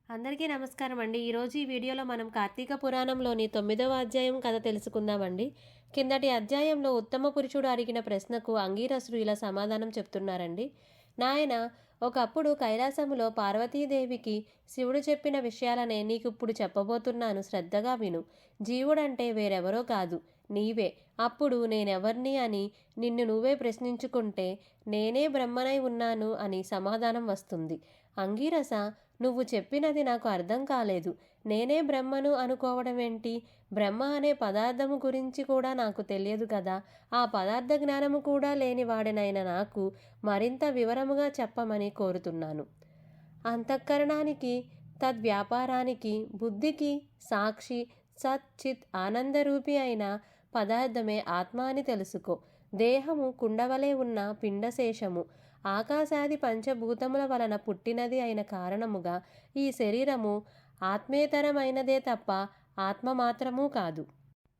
అందరికీ నమస్కారం అండి. ఈరోజు ఈ వీడియోలో మనం కార్తీక పురాణంలోని 9వ అధ్యాయం కథ తెలుసుకుందామండి. కిందటి అధ్యాయంలో ఉత్తమ పురుషుడు అడిగిన ప్రశ్నకు అంగీరసుడు ఇలా సమాధానం చెప్తున్నారండి. నాయన, ఒకప్పుడు కైలాసములో పార్వతీదేవికి శివుడు చెప్పిన విషయాలనే నీకిప్పుడు చెప్పబోతున్నాను, శ్రద్ధగా విను. జీవుడంటే వేరెవరో కాదు, నీవే. అప్పుడు నేనెవర్ని అని నిన్ను నువ్వే ప్రశ్నించుకుంటే నేనే బ్రహ్మనై ఉన్నాను అని సమాధానం వస్తుంది. అంగీరస, నువ్వు చెప్పినది నాకు అర్థం కాలేదు. నేనే బ్రహ్మను అనుకోవడమేంటి? బ్రహ్మ అనే పదార్థము గురించి కూడా నాకు తెలియదు కదా. ఆ పదార్థ జ్ఞానము కూడా లేనివాడనైన నాకు మరింత వివరముగా చెప్పమని కోరుతున్నాను. అంతఃకరణానికి, తద్వ్యాపారానికి, బుద్ధికి సాక్షి సత్ చిత్ ఆనందరూపి అయిన పదార్థమే ఆత్మ అని తెలుసుకో. దేహము కుండవలే ఉన్న పిండశేషము, ఆకాశాది పంచభూతముల వలన పుట్టినది అయిన కారణముగా ఈ శరీరము ఆత్మేతరమైనదే తప్ప ఆత్మ మాత్రమూ కాదు.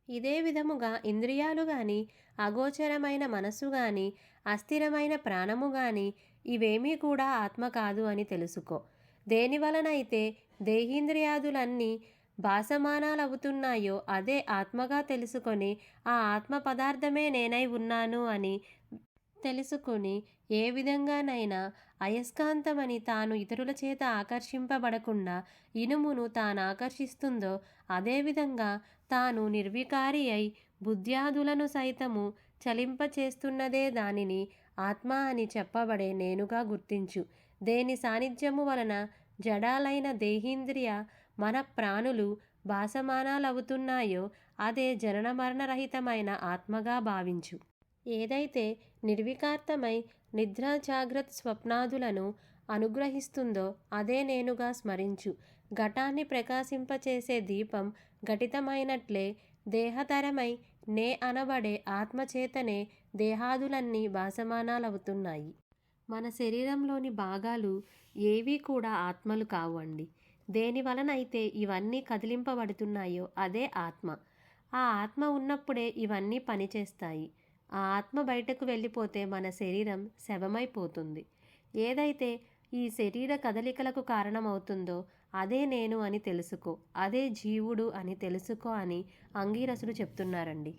ఇదే విధముగా ఇంద్రియాలు గాని, అగోచరమైన మనస్సు గాని, అస్థిరమైన ప్రాణము గాని ఇవేమీ కూడా ఆత్మ కాదు అని తెలుసుకో. దేనివలనైతే దేహీంద్రియాదులన్నీ భాసమానాలవుతున్నాయో అదే ఆత్మగా తెలుసుకొని ఆ ఆత్మ పదార్థమే నేనై ఉన్నాను అని తెలుసుకుని ఏ విధంగానైనా అయస్కాంతమని తాను ఇతరుల చేత ఆకర్షింపబడకుండా ఇనుమును తాను ఆకర్షిస్తుందో అదేవిధంగా తాను నిర్వికారి అయి బుద్ధ్యాదులను సైతము చలింపచేస్తున్నదే దానిని ఆత్మ అని చెప్పబడే నేనుగా గుర్తించు. దేని సాన్నిధ్యము వలన జడాలైన దేహీంద్రియ మన ప్రాణులు భాసమానాలవుతున్నాయో అదే జనన మరణరహితమైన ఆత్మగా భావించు. ఏదైతే నిర్వికార్తమై నిద్ర జాగ్రత్త స్వప్నాదులను అనుగ్రహిస్తుందో అదే నేనుగా స్మరించు. ఘటాన్ని ప్రకాశింపచేసే దీపం ఘటితమైనట్లే దేహతరమై నే అనబడే ఆత్మచేతనే దేహాదులన్నీ భాసమానాలవుతున్నాయి. మన శరీరంలోని భాగాలు ఏవీ కూడా ఆత్మలు కావు అండి. దేని వలనైతే ఇవన్నీ కదిలింపబడుతున్నాయో అదే ఆత్మ. ఆ ఆత్మ ఉన్నప్పుడే ఇవన్నీ పనిచేస్తాయి. ఆ ఆత్మ బయటకు వెళ్ళిపోతే మన శరీరం శవమైపోతుంది. ఏదైతే ఈ శరీర కదలికలకు కారణమవుతుందో అదే నేను అని తెలుసుకో, అదే జీవుడు అని తెలుసుకో అని అంగీరసుడు చెప్తున్నారండి.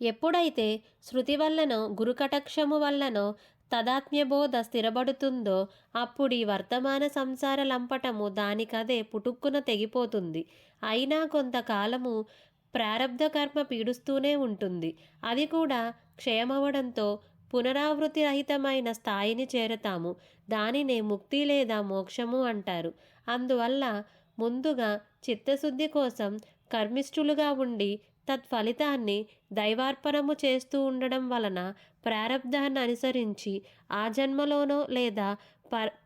ఎప్పుడైతే శృతి వల్లనో గురుకటాక్షము వల్లనో తదాత్మ్యబోధ స్థిరపడుతుందో అప్పుడు ఈ వర్తమాన సంసార లంపటము దానికదే పుటుక్కున తెగిపోతుంది. అయినా కొంతకాలము ప్రారబ్ధ కర్మ పీడుస్తూనే ఉంటుంది. అది కూడా క్షయమవడంతో పునరావృతి రహితమైన స్థాయిని చేరతాము. దానినే ముక్తి లేదా మోక్షము అంటారు. అందువల్ల ముందుగా చిత్తశుద్ధి కోసం కర్మిష్ఠులుగా ఉండి తత్ఫలితాన్ని దైవార్పణము చేస్తూ ఉండడం వలన ప్రారబ్ధాన్ని అనుసరించి ఆ జన్మలోనో లేదా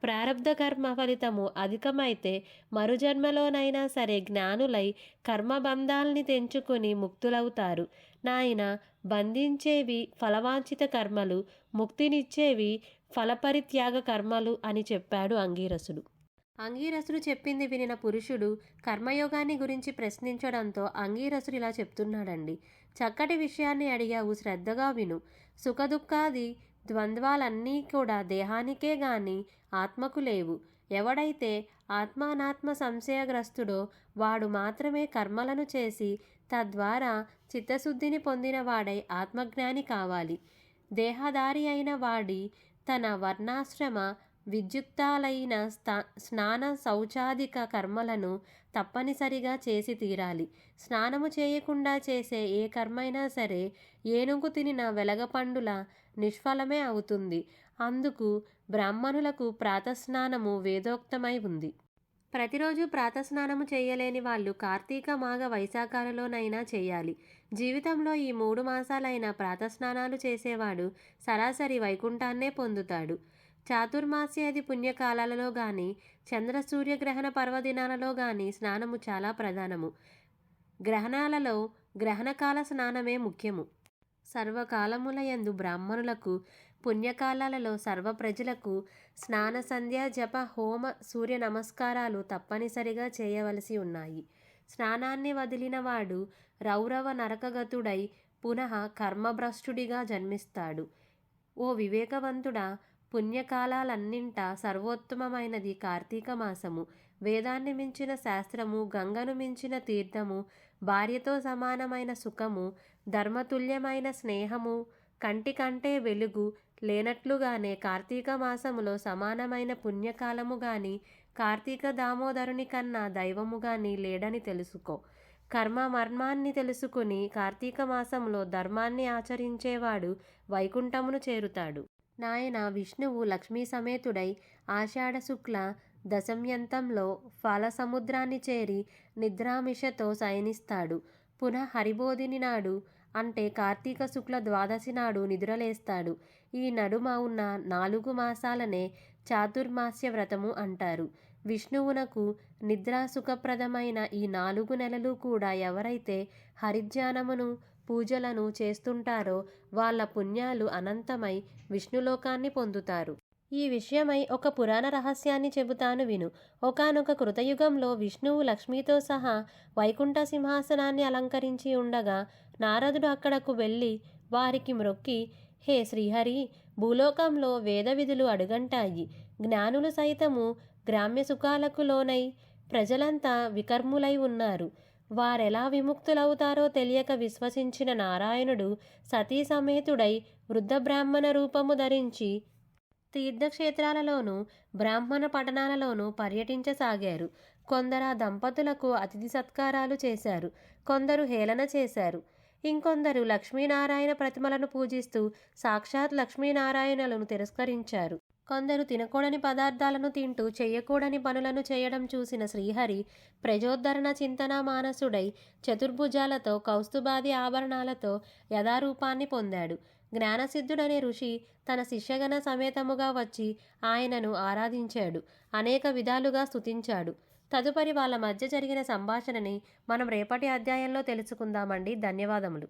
ప్రారబ్ధ కర్మ ఫలితము అధికమైతే మరుజన్మలోనైనా సరే జ్ఞానులై కర్మబంధాల్ని తెంచుకుని ముక్తులవుతారు. నాయన, బంధించేవి ఫలవాంఛిత కర్మలు, ముక్తినిచ్చేవి ఫలపరిత్యాగ కర్మలు అని చెప్పాడు అంగీరసుడు. అంగీరసుడు చెప్పింది వినిన పురుషుడు కర్మయోగాన్ని గురించి ప్రశ్నించడంతో అంగీరసుడు ఇలా చెప్తున్నాడండి. చక్కటి విషయాన్ని అడిగావు, శ్రద్ధగా విను. సుఖదుఖాది ద్వంద్వాలన్నీ కూడా దేహానికే గాని ఆత్మకు లేవు. ఎవడైతే ఆత్మానాత్మ సంశయగ్రస్తుడో వాడు మాత్రమే కర్మలను చేసి తద్వారా చిత్తశుద్ధిని పొందినవాడై ఆత్మజ్ఞాని కావాలి. దేహదారి అయిన వాడి తన వర్ణాశ్రమ విద్యుక్తాలైన స్నాన శౌచాదిక కర్మలను తప్పనిసరిగా చేసి తీరాలి. స్నానము చేయకుండా చేసే ఏ కర్మైనా సరే ఏనుగు తినిన వెలగపండుల నిష్ఫలమే అవుతుంది. అందుకు బ్రాహ్మణులకు ప్రాతస్నానము వేదోక్తమై ఉంది. ప్రతిరోజు ప్రాతస్నానము చేయలేని వాళ్ళు కార్తీక మాఘ వైశాఖాలలోనైనా చేయాలి. జీవితంలో ఈ 3 మాసాలైనా ప్రాతస్నానాలు చేసేవాడు సరాసరి వైకుంఠాన్నే పొందుతాడు. చాతుర్మాస్యాది పుణ్యకాలాలలో గాని చంద్ర సూర్యగ్రహణ పర్వదినాలలో గాని స్నానము చాలా ప్రధానము. గ్రహణాలలో గ్రహణకాల స్నానమే ముఖ్యము. సర్వకాలములయందు బ్రాహ్మణులకు, పుణ్యకాలాలలో సర్వ ప్రజలకు స్నాన సంధ్య జప హోమ సూర్య నమస్కారాలు తప్పనిసరిగా చేయవలసి ఉన్నాయి. స్నానాన్ని వదిలినవాడు రౌరవ నరకగతుడై పునః కర్మభ్రష్టుడిగా జన్మిస్తాడు. ఓ వివేకవంతుడా, పుణ్యకాలాలన్నింటా సర్వోత్తమమైనది కార్తీక మాసము. వేదాన్ని మించిన శాస్త్రము, గంగను మించిన తీర్థము, భార్యతో సమానమైన సుఖము, ధర్మతుల్యమైన స్నేహము, కంటికంటే వెలుగు లేనట్లుగానే కార్తీక మాసములో సమానమైన పుణ్యకాలము గాని, కార్తీక దామోదరుని కన్నా దైవము గాని లేడని తెలుసుకో. కర్మ మర్మాన్ని తెలుసుకుని కార్తీక మాసంలో ధర్మాన్ని ఆచరించేవాడు వైకుంఠమును చేరుతాడు. నాయన విష్ణువు లక్ష్మీ సమేతుడై ఆషాఢ శుక్ల దశమ్యంతంలో ఫలసముద్రాన్ని చేరి నిద్రామిషతో శయనిస్తాడు. పునః హరిబోధిని నాడు అంటే కార్తీక శుక్ల ద్వాదశి నాడు నిద్రలేస్తాడు. ఈ నడుమ ఉన్న 4 మాసాలనే చాతుర్మాస్య వ్రతము అంటారు. విష్ణువునకు నిద్రా సుఖప్రదమైన ఈ 4 నెలలు కూడా ఎవరైతే హరిధ్యానమును పూజలను చేస్తుంటారో వాళ్ళ పుణ్యాలు అనంతమై విష్ణులోకాన్ని పొందుతారు. ఈ విషయమై ఒక పురాణ రహస్యాన్ని చెబుతాను విను. ఒకానొక కృతయుగంలో విష్ణువు లక్ష్మీతో సహా వైకుంఠ సింహాసనాన్ని అలంకరించి ఉండగా నారదుడు అక్కడకు వెళ్ళి వారికి మ్రొక్కి, హే శ్రీహరి, భూలోకంలో వేద విధులు అడుగంటాయి. జ్ఞానులు సైతము గ్రామ్య సుఖాలకు లోనై ప్రజలంతా వికర్ములై ఉన్నారు. వారెలా విముక్తులవుతారో తెలియక విశ్వసించిన నారాయణుడు సతీ సమేతుడై వృద్ధ బ్రాహ్మణ రూపము ధరించి తీర్థక్షేత్రాలలోనూ బ్రాహ్మణ పట్టణాలలోనూ పర్యటించసాగారు. కొందరు ఆ దంపతులకు అతిథి సత్కారాలు చేశారు, కొందరు హేళన చేశారు. ఇంకొందరు లక్ష్మీనారాయణ ప్రతిమలను పూజిస్తూ సాక్షాత్ లక్ష్మీనారాయణలను తిరస్కరించారు. కొందరు తినకూడని పదార్థాలను తింటూ చేయకూడని పనులను చేయడం చూసిన శ్రీహరి ప్రజోద్ధరణ చింతన మానసుడై చతుర్భుజాలతో కౌస్తుభాది ఆభరణాలతో యథారూపాన్ని పొందాడు. జ్ఞానసిద్ధుడనే ఋషి తన శిష్యగణ సమేతముగా వచ్చి ఆయనను ఆరాధించాడు, అనేక విధాలుగా స్తుతించాడు. తదుపరి వాళ్ళ మధ్య జరిగిన సంభాషణని మనం రేపటి అధ్యాయంలో తెలుసుకుందామండి. ధన్యవాదములు.